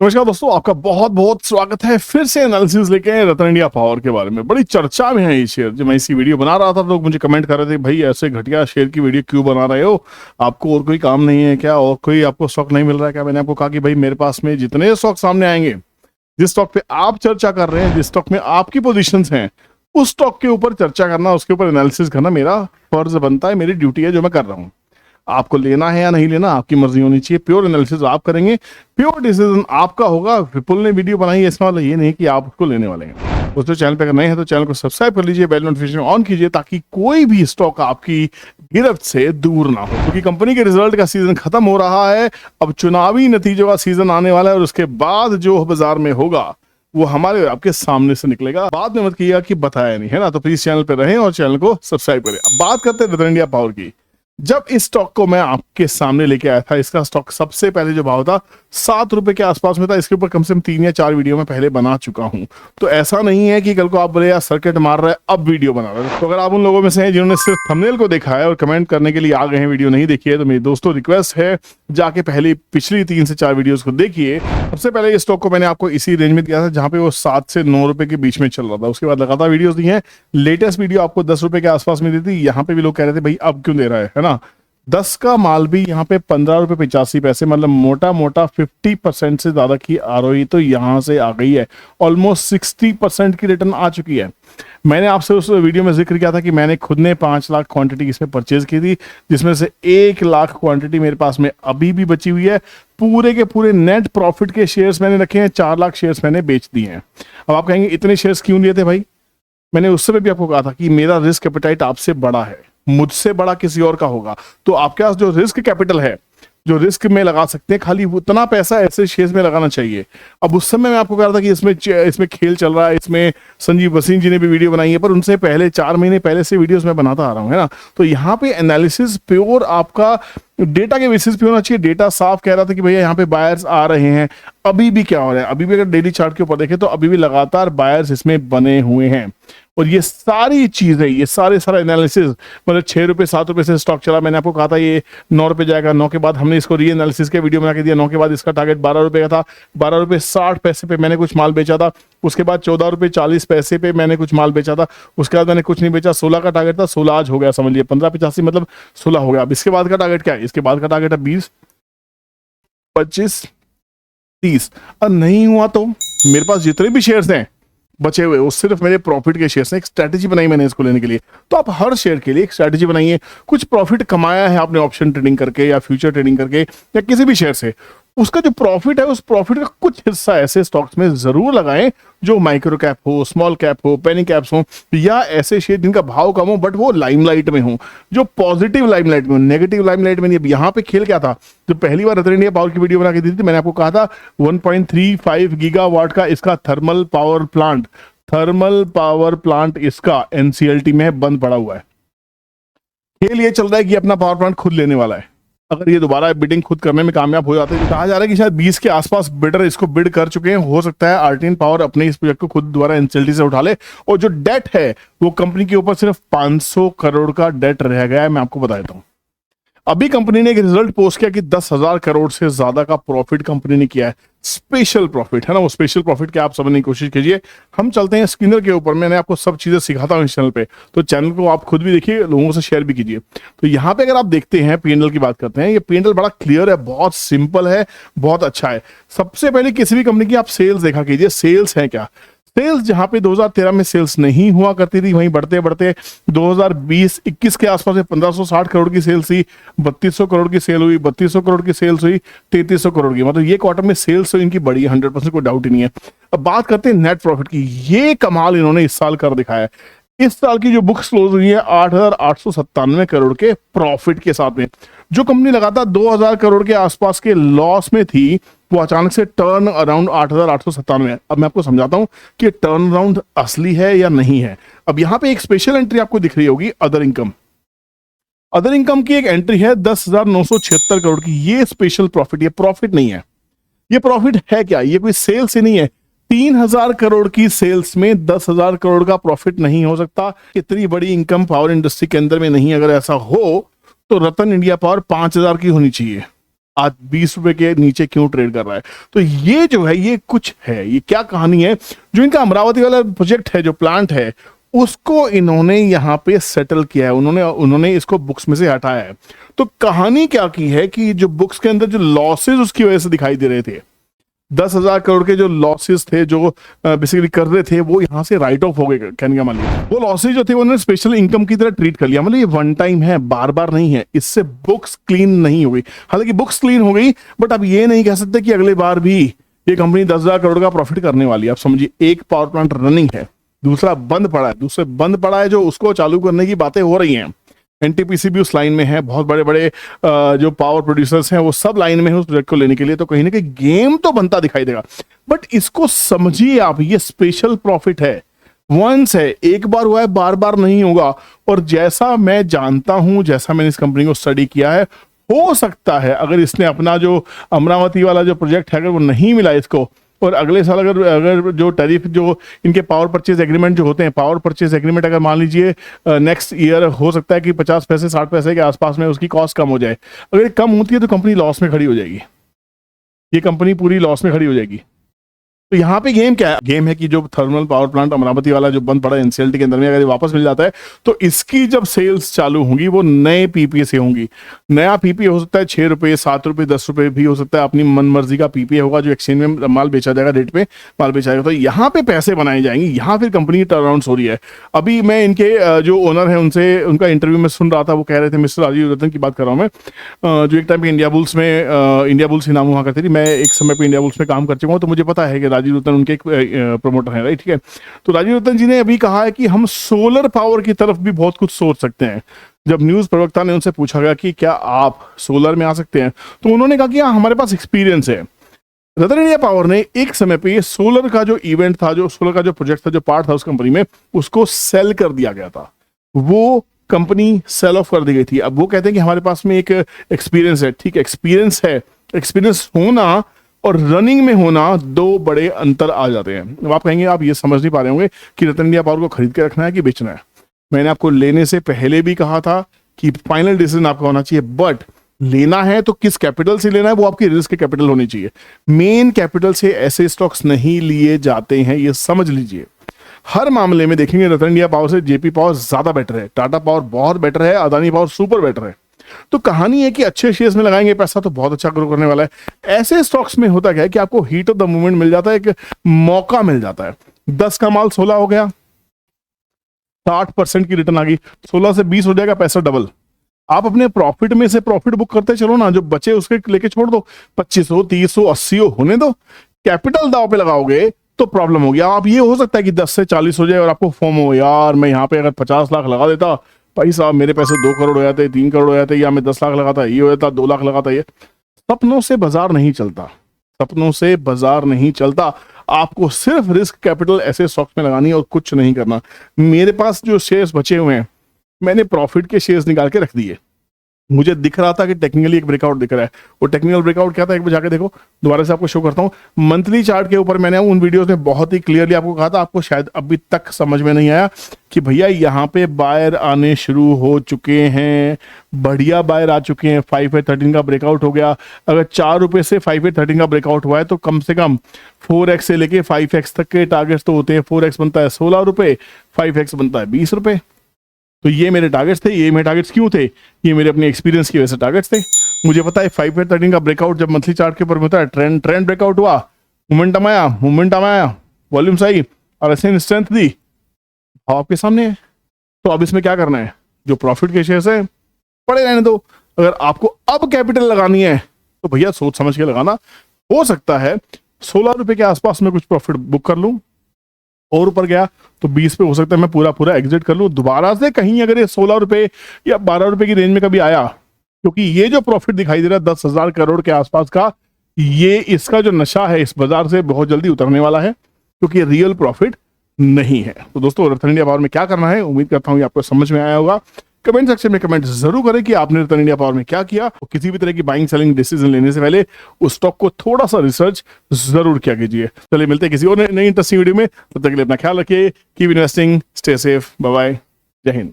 नमस्कार दोस्तों, आपका बहुत बहुत स्वागत है फिर से एनालिसिस लेके आए रतन इंडिया पावर के बारे में। बड़ी चर्चा में है ये शेयर। जब मैं इसी वीडियो बना रहा था लोग मुझे कमेंट कर रहे थे, भाई ऐसे घटिया शेयर की वीडियो क्यों बना रहे हो, आपको और कोई काम नहीं है क्या, और कोई आपको स्टॉक नहीं मिल रहा है क्या। मैंने आपको कहा कि भाई मेरे पास में जितने स्टॉक सामने आएंगे, जिस स्टॉक पे आप चर्चा कर रहे हैं, जिस स्टॉक में आपकी पोजिशंस हैं, उस स्टॉक के ऊपर चर्चा करना, उसके ऊपर एनालिसिस करना मेरा फर्ज बनता है, मेरी ड्यूटी है जो मैं कर रहा हूँ। आपको लेना है या नहीं लेना आपकी मर्जी होनी चाहिए। प्योर एनालिसिस आप करेंगे, प्योर डिसीजन आपका होगा। विपुल ने वीडियो बनाई है, इसका मतलब ये नहीं कि आप उसको लेने वाले हैं। दोस्तों, चैनल पे अगर नए हैं तो चैनल को सब्सक्राइब कर लीजिए, बेल नोटिफिकेशन ऑन कीजिए ताकि कोई भी स्टॉक आपकी गिरफ्त से दूर ना हो। क्योंकि कंपनी के रिजल्ट का सीजन खत्म हो रहा है, अब चुनावी नतीजों का सीजन आने वाला है और उसके बाद जो बाजार में होगा वो हमारे आपके सामने से निकलेगा। बाद में मत किया कि बताया नहीं, है ना। तो प्लीज चैनल पे रहें और चैनल को सब्सक्राइब करें। अब बात करते हैं रतन इंडिया पावर की। जब इस स्टॉक को मैं आपके सामने लेके आया था, इसका स्टॉक सबसे पहले जो भाव था 7 रुपए के आसपास में था। इसके ऊपर कम से कम 3 या 4 वीडियो में पहले बना चुका हूं। तो ऐसा नहीं है कि कल को आप बोले यार सर्किट मार रहा है अब वीडियो बना रहा है। तो अगर आप उन लोगों में से हैं जिन्होंने सिर्फ थंबनेल को देखा है और कमेंट करने के लिए आ गए हैं, वीडियो नहीं देखी है, तो मेरी दोस्तों रिक्वेस्ट है जाके पहले पिछली 3 से 4 वीडियोस को देखिए। सबसे पहले इस स्टॉक को मैंने आपको इसी रेंज में दिया था जहां पे वो 7 से 9 रुपए के बीच में चल रहा था। उसके बाद लगातार वीडियोस दी हैं। लेटेस्ट वीडियो आपको 10 रुपए के आसपास में दी थी। यहाँ पे भी लोग कह रहे थे भाई अब क्यों दे रहा है ना। 10 का माल भी यहाँ पे 15 रुपए 85 पैसे, मतलब मोटा मोटा 50% से ज्यादा की आरओई तो यहाँ से आ गई है। ऑलमोस्ट 60% की रिटर्न आ चुकी है। मैंने आपसे उस वीडियो में जिक्र किया था कि मैंने खुद ने 5 लाख क्वांटिटी इसमें परचेज की थी, जिसमें से 1 लाख क्वांटिटी मेरे पास में अभी भी बची हुई है। पूरे के पूरे नेट प्रॉफिट के शेयर्स मैंने रखे हैं, 4 लाख शेयर्स मैंने बेच दिए हैं। अब आप कहेंगे इतने शेयर्स क्यों लिए थे भाई। मैंने उस समय भी आपको कहा था कि मेरा रिस्क एपेटाइट आपसे बड़ा है, मुझसे बड़ा किसी और का होगा। तो आपके पास जो रिस्क कैपिटल है, जो रिस्क में लगा सकते हैं, खाली उतना पैसा ऐसे शेयर्स में लगाना चाहिए। अब उस समय मैं आपको कह रहा था कि इसमें खेल चल रहा है, इसमें संजीव वसीम जी ने भी वीडियो बनाई है, पर उनसे पहले 4 महीने पहले से वीडियोस मैं बनाता आ रहा हूं, है ना। तो यहाँ पे एनालिसिस प्योर आपका डेटा के बेसिस पे होना चाहिए। डेटा साफ कह रहा था कि भैया यहाँ पे बायर्स आ रहे हैं। अभी भी क्या हो रहा है, अभी भी अगर डेली चार्ट के ऊपर देखें तो अभी भी लगातार बायर्स इसमें बने हुए हैं। और ये सारी चीजें, ये सारा एनालिसिस, मतलब 6 रुपए 7 रुपए से स्टॉक चला। मैंने आपको कहा था ये 9 रुपए जाएगा। 9 के बाद हमने इसको री एनालिसिस के वीडियो बना के दिया। 9 के बाद इसका टारगेट 12 रुपए का था। 12 रुपए 60 पैसे पे मैंने कुछ माल बेचा था। उसके बाद 14 रुपए 40 पैसे पे मैंने कुछ माल बेचा था। उसके बाद मैंने कुछ नहीं बेचा। 16 का टारगेट था, 16 आज हो गया, समझ लिया 15.85 मतलब 16 हो गया। अब इसके बाद का टारगेट क्या है, इसके बाद का टारगेट है 20, 25, 30। और नहीं हुआ तो मेरे पास जितने भी शेयर्स हैं बचे हुए वो सिर्फ मेरे प्रॉफिट के शेयर्स हैं। एक स्ट्रैटेजी बनाई मैंने इसको लेने के लिए। तो आप हर शेयर के लिए एक स्ट्रैटेजी बनाइए। कुछ प्रॉफिट कमाया है आपने ऑप्शन ट्रेडिंग करके या फ्यूचर ट्रेडिंग करके या किसी भी शेयर से, उसका जो प्रॉफिट है उस प्रॉफिट का कुछ हिस्सा ऐसे स्टॉक्स में जरूर लगाएं जो माइक्रो कैप हो, स्मॉल कैप हो, पेनी कैप्स हो, या ऐसे शेयर जिनका भाव कम हो बट वो लाइमलाइट में हो, जो पॉजिटिव लाइमलाइट में हो, नेगेटिव लाइमलाइट में नहीं। अब यहाँ पे खेल क्या था, जो पहली बार रतन इंडिया पावर की वीडियो बना के दी थी, मैंने आपको कहा था 1.35 गीगावाट का इसका थर्मल पावर प्लांट इसका एनसीएलटी में बंद पड़ा हुआ है। खेल ये चल रहा है कि अपना पावर प्लांट खुद लेने वाला है। अगर ये दोबारा बिडिंग खुद करने में कामयाब हो जाते हैं, तो कहा जा रहा है कि शायद 20 के आसपास बिडर इसको बिड कर चुके हैं। हो सकता है आरटीएन पावर अपने इस प्रोजेक्ट को खुद दोबारा एनसीएलटी से उठा ले। और जो डेट है वो कंपनी के ऊपर सिर्फ 500 करोड़ का डेट रह गया है। मैं आपको बता देता हूं, अभी कंपनी ने एक रिजल्ट पोस्ट किया कि 10,000 करोड़ से ज्यादा का प्रॉफिट कंपनी ने किया है। स्पेशल प्रॉफिट है ना, वो स्पेशल प्रॉफिट क्या आप समझने की कोशिश कीजिए। हम चलते हैं स्क्रीनर के ऊपर। मैंने आपको सब चीजें सिखाता हूं इस चैनल पे, तो चैनल को आप खुद भी देखिए, लोगों से शेयर भी कीजिए। तो यहाँ पे अगर आप देखते हैं पीएनएल की बात करते हैं, ये पीएनएल बड़ा क्लियर है, बहुत सिंपल है, बहुत अच्छा है। सबसे पहले किसी भी कंपनी की आप सेल्स देखा कीजिए। सेल्स है क्या, सेल्स जहां पे 2013 में सेल्स नहीं हुआ करती थी, वहीं बढ़ते बढ़ते 2020-21 के आसपास में 1560 करोड़ की सेल्स हुई, 3200 करोड़ की सेल हुई, 3200 करोड़ की सेल्स हुई, 3300 करोड़ की। मतलब ये क्वार्टर में सेल्स तो इनकी बढ़ी है, 100% कोई डाउट ही नहीं है। अब बात करते हैं नेट प्रॉफिट की। ये कमाल इन्होंने इस साल कर दिखाया है। इस साल की जो बुक्स क्लोज हुई है 8,897 करोड़ के प्रॉफिट के साथ में। जो कंपनी लगातार 2,000 करोड़ के आसपास के लॉस में थी, वो अचानक से टर्न अराउंड 8,897 है। अब मैं आपको समझाता हूं कि टर्न अराउंड असली है या नहीं है। अब यहां पे एक स्पेशल एंट्री आपको दिख रही होगी, अदर इनकम। अदर इनकम की एक एंट्री है 10,976 करोड़ की। ये स्पेशल प्रॉफिट, ये प्रॉफिट नहीं है। ये प्रॉफिट है क्या, ये कोई सेल्स ही नहीं है। 3,000 करोड़ की सेल्स में 10,000 करोड़ का प्रॉफिट नहीं हो सकता। इतनी बड़ी इनकम पावर इंडस्ट्री के अंदर में नहीं। अगर ऐसा हो तो रतन इंडिया पावर 5,000 की होनी चाहिए। आज 20 रुपए के नीचे क्यों ट्रेड कर रहा है। तो ये जो है ये कुछ है, ये क्या कहानी है, जो इनका अमरावती वाला प्रोजेक्ट है, जो प्लांट है, उसको इन्होंने यहाँ पे सेटल किया है, उन्होंने इसको बुक्स में से हटाया है। तो कहानी क्या की है कि जो बुक्स के अंदर जो लॉसेस उसकी वजह से दिखाई दे रहे थे, 10,000 करोड़ के जो लॉसेस थे, जो बेसिकली कर रहे थे, वो यहाँ से राइट ऑफ हो गए। कहने का मतलब वो लॉसेस जो थे उन्होंने स्पेशल इनकम की तरह ट्रीट कर लिया, मतलब ये वन टाइम है, बार बार नहीं है, इससे बुक्स क्लीन नहीं हो गई। हालांकि बुक्स क्लीन हो गई, बट अब ये नहीं कह सकते कि अगले बार भी ये कंपनी 10,000 करोड़ का प्रॉफिट करने वाली है। आप समझिए, एक पावर प्लांट रनिंग है, दूसरा बंद पड़ा है, जो उसको चालू करने की बातें हो रही हैं। एनटीपीसी भी उस लाइन में है, बहुत बड़े बड़े जो पावर प्रोड्यूसर्स हैं वो सब लाइन में है उस प्रोजेक्ट को लेने के लिए। तो कहीं ना कहीं गेम तो बनता दिखाई देगा, बट इसको समझिए आप, ये स्पेशल प्रॉफिट है, वंस है, एक बार हुआ है, बार बार नहीं होगा। और जैसा मैं जानता हूं, जैसा मैंने इस कंपनी को स्टडी किया है, हो सकता है अगर इसने अपना जो अमरावती वाला जो प्रोजेक्ट है अगर वो नहीं मिला इसको, और अगले साल अगर जो टैरिफ, जो इनके पावर परचेज एग्रीमेंट जो होते हैं, पावर परचेज एग्रीमेंट अगर मान लीजिए नेक्स्ट ईयर हो सकता है कि 50 पैसे 60 पैसे के आसपास में उसकी कॉस्ट कम हो जाए। अगर ये कम होती है तो कंपनी लॉस में खड़ी हो जाएगी, ये कंपनी पूरी लॉस में खड़ी हो जाएगी। तो यहाँ पे गेम क्या है, गेम है कि जो थर्मल पावर प्लांट अमरावती वाला जो बंद पड़ा है एनसीएलटी के अंदर में, अगर ये वापस मिल जाता है तो इसकी जब सेल्स चालू होंगी वो नए पीपीए से होंगी। नया पीपीए हो सकता है 6 रुपए, 7 रुपए, 10 रुपए भी हो सकता है, अपनी मन मर्जी का पीपीए होगा जो एक्सचेंज में माल बेचा जाएगा, रेट पे माल बेचा जाएगा। तो यहाँ पे पैसे बनाए जाएंगे, यहाँ फिर कंपनी टर्न अराउंड हो रही है। अभी मैं इनके जो ओनर है उनसे उनका इंटरव्यू में सुन रहा था, वो कह रहे थे, मिस्टर राजीव रतन की बात कर रहा हूँ मैं, जो एक टाइम पे इंडिया बुल्स ही नाम हुआ करती थी, मैं एक समय पे इंडिया बुल्स में काम कर चुका हूँ, तो मुझे पता है कि राजीव रतन उनके एक प्रमोटर है, राइट, ठीक है। तो राजीव रतन जी ने अभी कहा है कि हम सोलर पावर की तरफ भी बहुत कुछ सोच सकते हैं। जब न्यूज प्रवक्ता ने उनसे पूछा गया कि क्या आप सोलर में आ सकते हैं, तो उन्होंने कहा कि हाँ, हमारे पास एक्सपीरियंस है। रतन इंडिया पावर ने एक समय पे ये सोलर का जो इवेंट था, जो सोलर का जो प्रोजेक्ट था, जो पार्ट था उस कंपनी में, उसको सेल कर दिया गया था, वो कंपनी सेल ऑफ कर दी गई थी। अब वो कहते हैं कि हमारे पास में एक एक्सपीरियंस है, ठीक है, एक्सपीरियंस है, एक्सपीरियंस होना और रनिंग में होना दो बड़े अंतर आ जाते हैं। अब आप कहेंगे, आप ये समझ नहीं पा रहे होंगे कि रतन इंडिया पावर को खरीद के रखना है कि बेचना है। मैंने आपको लेने से पहले भी कहा था कि फाइनल डिसीजन आपका होना चाहिए, बट लेना है तो किस कैपिटल से लेना है, वो आपकी रिस्क कैपिटल होनी चाहिए। मेन कैपिटल से ऐसे स्टॉक्स नहीं लिए जाते हैं, ये समझ लीजिए। हर मामले में देखेंगे रतन इंडिया पावर से जेपी पावर ज्यादा बेटर है, टाटा पावर बहुत बेटर है, अदानी पावर सुपर बेटर है। तो कहानी है कि अच्छे शेयर्स में लगाएंगे पैसा तो बहुत अच्छा ग्रो करने वाला है। ऐसे स्टॉक्स में होता क्या है कि आपको हीट ऑफ द मूवमेंट मिल जाता है, एक मौका मिल जाता है। 10 का माल 16 हो गया, 60% की रिटर्न आ गई, 16 से 20 हो जाएगा, पैसा डबल। आप अपने प्रॉफिट में से प्रॉफिट बुक करते चलो ना, जो बचे उसके लेके छोड़ दो, 2500, 3000, 80 होने दो। कैपिटल दाव पे लगाओगे तो प्रॉब्लम होगी। आप ये हो सकता है कि 10 से 40 हो जाए और आपको फॉर्म हो, यार मैं यहाँ पे अगर 50 लाख लगा देता, भाई साहब मेरे पैसे 2 करोड़ हो जाते, 3 करोड़ हो जाते, या मैं 10 लाख लगाता, ये हो जाता, 2 लाख लगाता। ये सपनों से बाजार नहीं चलता, सपनों से बाजार नहीं चलता। आपको सिर्फ रिस्क कैपिटल ऐसे स्टॉक्स में लगानी है और कुछ नहीं करना। मेरे पास जो शेयर्स बचे हुए हैं, मैंने प्रॉफिट के शेयर्स निकाल के रख दिए। मुझे दिख रहा था कि टेक्निकली एक ब्रेकआउट दिख रहा है, वो टेक्निकल ब्रेकआउट क्या था, एक बार जाके देखो, दोबारा से आपको शो करता हूं। मंथली चार्ट के ऊपर मैंने उन वीडियोस में बहुत ही क्लियरली आपको कहा था, आपको शायद अभी तक समझ में नहीं आया कि भैया यहाँ पे बायर आने शुरू हो चुके हैं, बढ़िया बायर आ चुके हैं। 5/13 का ब्रेकआउट हो गया। अगर 4 रुपए से 5/13 का ब्रेकआउट हुआ है तो कम से कम 4x से लेके 5x तक के टारगेट्स तो होते हैं। 4x बनता है 16 रुपए, 5x बनता है 20 रुपए। तो ये मेरे टारगेट्स थे। ये मेरे टारगेट्स क्यों थे? ये मेरे अपने एक्सपीरियंस की वजह से टारगेट्स थे। मुझे पता है 5/13 का ब्रेकआउट जब मंथली चार्ट के ऊपर होता है, ट्रेंड ब्रेकआउट हुआ, मोमेंटम आया, वॉल्यूम्स आई और ऐसे स्ट्रेंथ दी, भाव आपके सामने है। तो अब इसमें क्या करना है, जो प्रॉफिट के शेयर्स है पड़े रहने दो। अगर आपको अब कैपिटल लगानी है तो भैया सोच समझ के लगाना। हो सकता है 16 रुपए के आसपास में कुछ प्रॉफिट बुक कर लूं, और ऊपर गया तो 20 पे हो सकता है मैं पूरा एग्जिट कर लूं। दोबारा से कहीं अगर ये 16 रुपए या 12 रुपए की रेंज में कभी आया, क्योंकि ये जो प्रॉफिट दिखाई दे रहा है 10,000 करोड़ के आसपास का, ये इसका जो नशा है इस बाजार से बहुत जल्दी उतरने वाला है, क्योंकि रियल प्रॉफिट नहीं है। तो दोस्तों, रतन इंडिया पावर में क्या करना है, उम्मीद करता हूं कि आपको समझ में आया होगा। कमेंट सेक्शन में कमेंट जरूर करें कि आपने रतन इंडिया पावर में क्या किया। और किसी भी तरह की बाइंग सेलिंग डिसीजन लेने से पहले उस स्टॉक को थोड़ा सा रिसर्च जरूर किया कीजिए। चलिए मिलते हैं किसी और नई इंटरेस्टिंग वीडियो में। तब तक के लिए अपना ख्याल रखिए। Keep investing, stay safe, bye bye, जय हिंद।